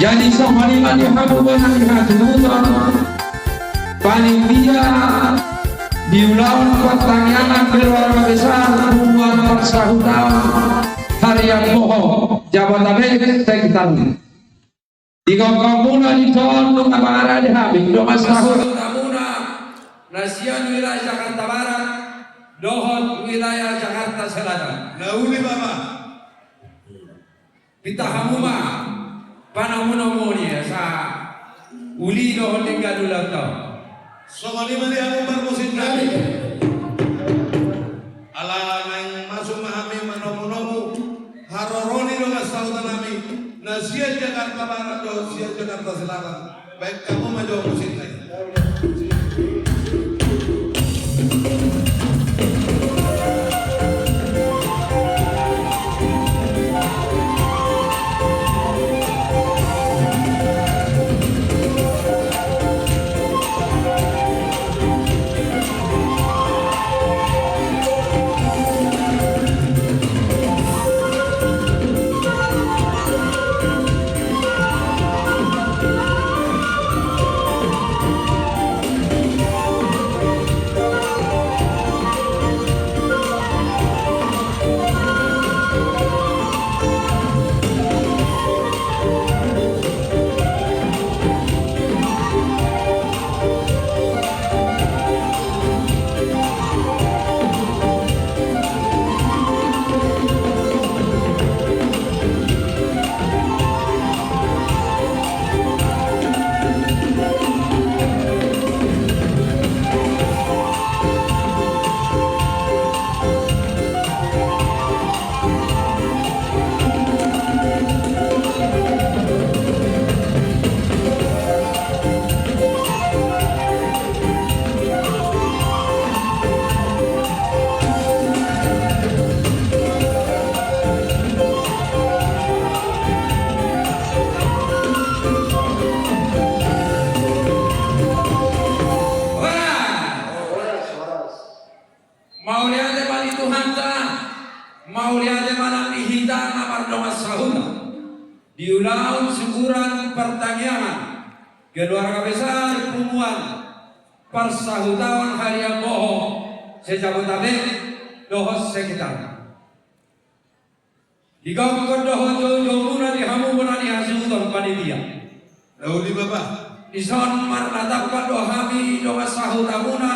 Jadi sohaliman dihabukan dihatutan panitia diulang pertanyaan keluarga besar buat persahutan harian bohong Jabodetabek sekitar di kampung di tahun Nungabara di Habib Domas Sahut Tamuna Nasian wilayah Jakarta Barat Dohot wilayah Jakarta Selatan Nauli Bapak Pitahamuma Panamunomoni sa uli dohot tinggal dulu tau Somali mali ako barmusin kami ala nang masuk mahami manomu haroroni do masautan nami Nasia Jakarta Barat do Nasia Jakarta Selatan baik kamu maju musim lain diulang syukuran pertanyaan keluarga besar perempuan persahutan harian bohong sejabodetabek dohos sekitar di kampung dohos jomuna di hamuna di hasutan panitia Nauli Bapak ison marnatapa dohami dohos sahutamuna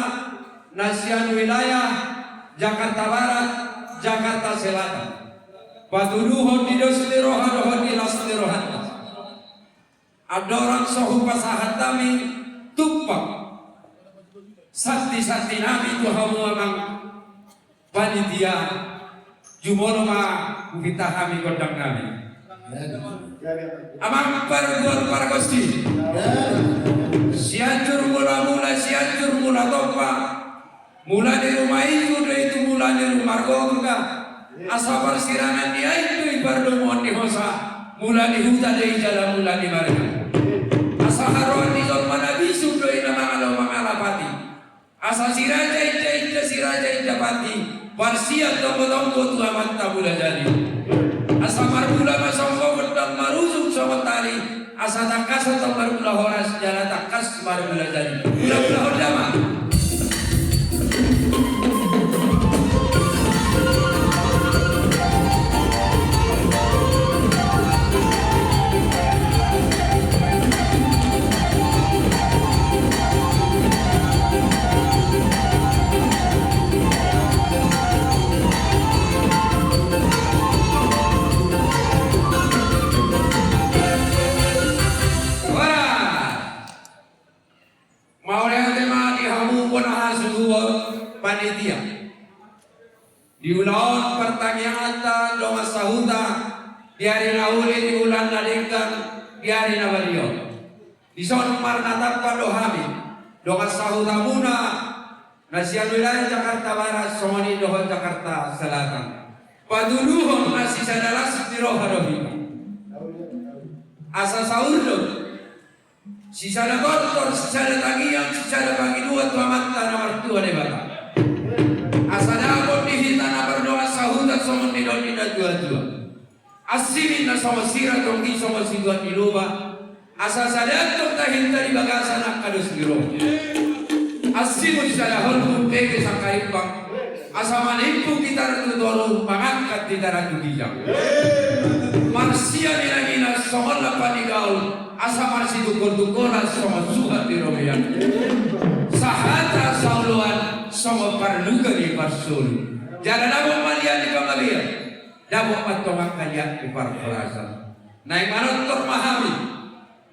nasian wilayah Jakarta Barat Jakarta Selatan Patuduhon di doslirohan dohon di laslirohan ada orang sohu pasahat kami tupak sakti nami tuhamu amang panitia jumono ma kita kami kodang kami amang perguan paragosti sianjur mula sianjur mula topa mula di rumah itu mula di rumah gongga asal persirangan dia itu ibardomon di hosa mula di huta dari jalan mula di marga asal haruan di zon mana bisu doi nama kalau mengalapati asal si raja ija pati parsiat tombo tua mata mula jadi asal marbula masongko berdang maruzuk sama tali asal takas atau marbula horas jalan takas marbula jadi mula hodama panitia diulang pertanyaan doa sahuta di hari lahuli diulang nalingkan di hari nabario di son marnatak padohami doa sahuta muna nasian wilayah Jakarta Barat somoni doa Jakarta Selatan paduluhon nasi sadalas di rohadohima asa saurdo sisada kotor sisada tagian sisada bagi dua tuamat tanah mertua de bapak asada abon di tanah berdoa sahutan somon di doni dan dua-dua asimin na sama sira tonggi sama sigua di luba Asa sadang tahin dari bagasan akadus biro. Asimu sadahol kumpeke sakaimpang. Asa manimpu kita tutolo mangangkat di darat bijak. Marsia nilagina somol lapanigaul. Asa marsi dukur-dukuran somol suhat di romeyan. Sahata sauluan somol parluga di parsul. Jangan nabok malian di pangabir. Nabok matongak kalian di parpelasan. Naik manontor mahami.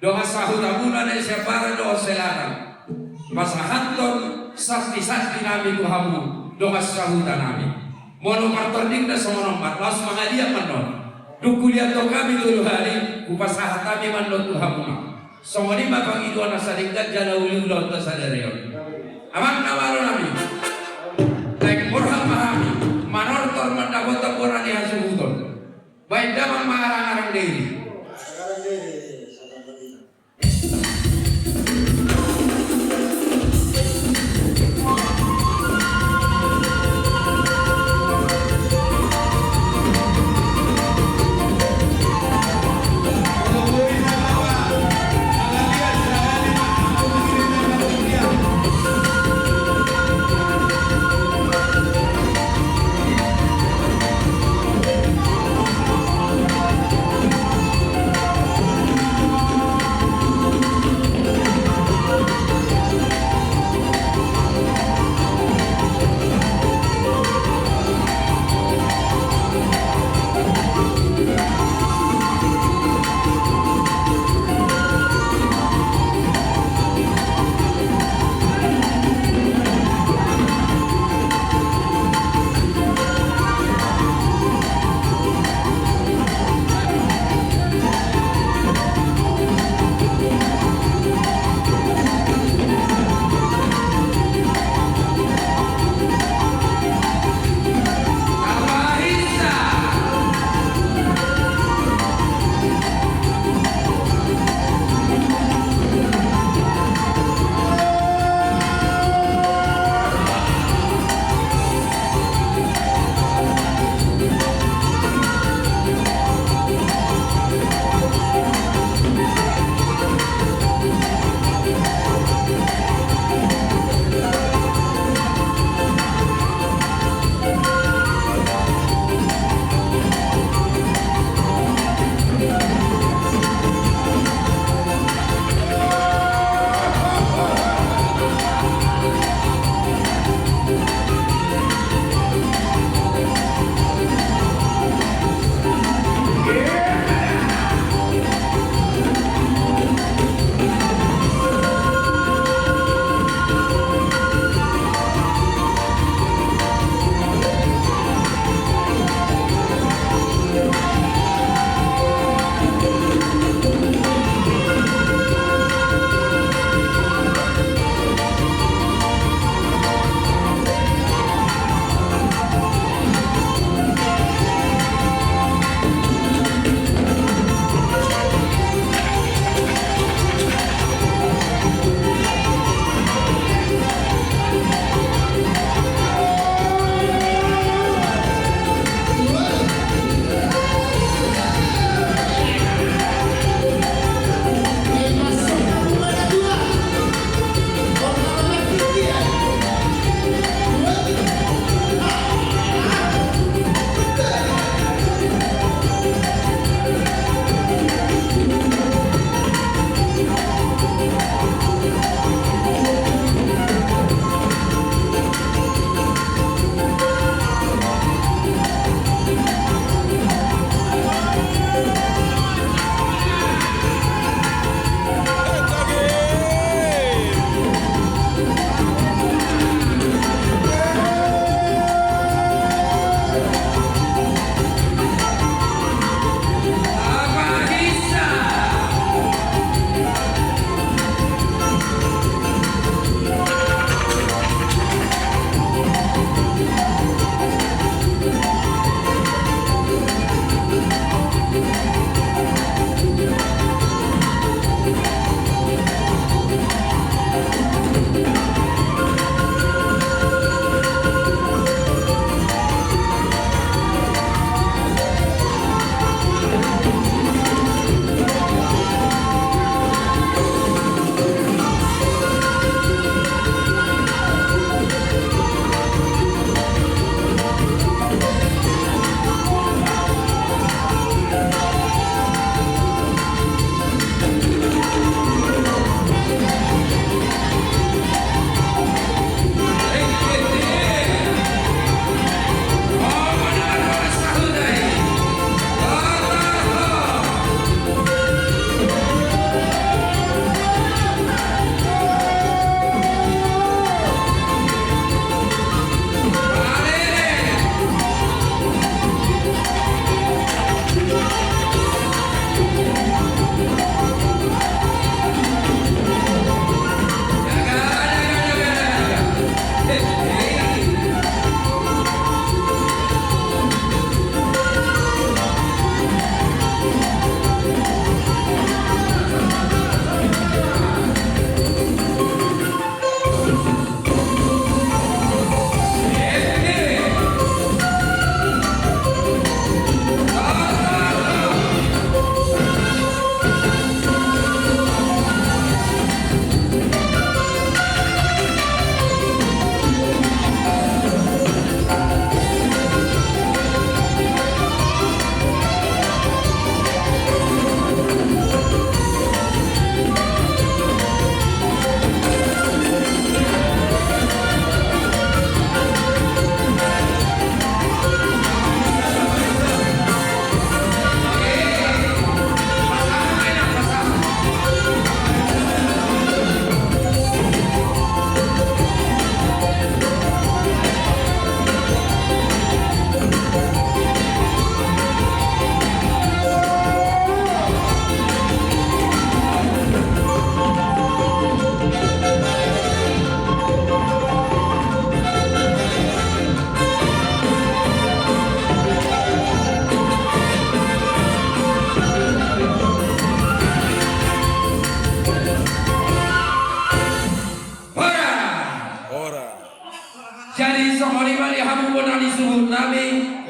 Doa sahut abunan yang siapara doa selaran. Masahanton sakti-sakti nami kuhamu. Doa sahutan nami. Mono martording na somono matlas mangadia manon. Dukulian to kami dulu hari. Kupasahat kami manon tuhamu. Somoni mapang idua nasadingkat jala uli ulau tasadarion. Amang nawaro nami. Naik murham mahami. Manortor mandabot tapuran yang suhuton. Baik damang maarang-arang diri.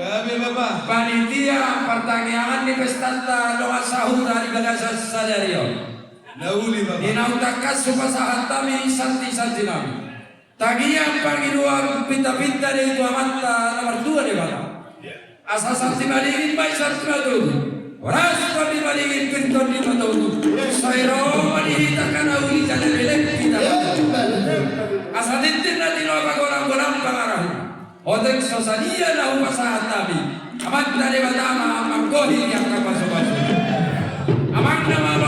Kami Bapak. Panitia pertanyaan di pestanta doa sahur dari bagasa sadario. Nauli Bapak. Dinautakas supasahan kami santi nami. Tagian pagi dua pinta-pinta di dua mata nomor 2 di Bapak. Asa santi balingin baik santi madu. Oras kami balingin pinton di mata itu. Sairo manihitakan auli jadi belek kita. Asa titin na tinoba golang-golang pangarahu. Otek sosadia na upasahan kami. Amat dari batama manggohi yang kapasobaso. Amat nama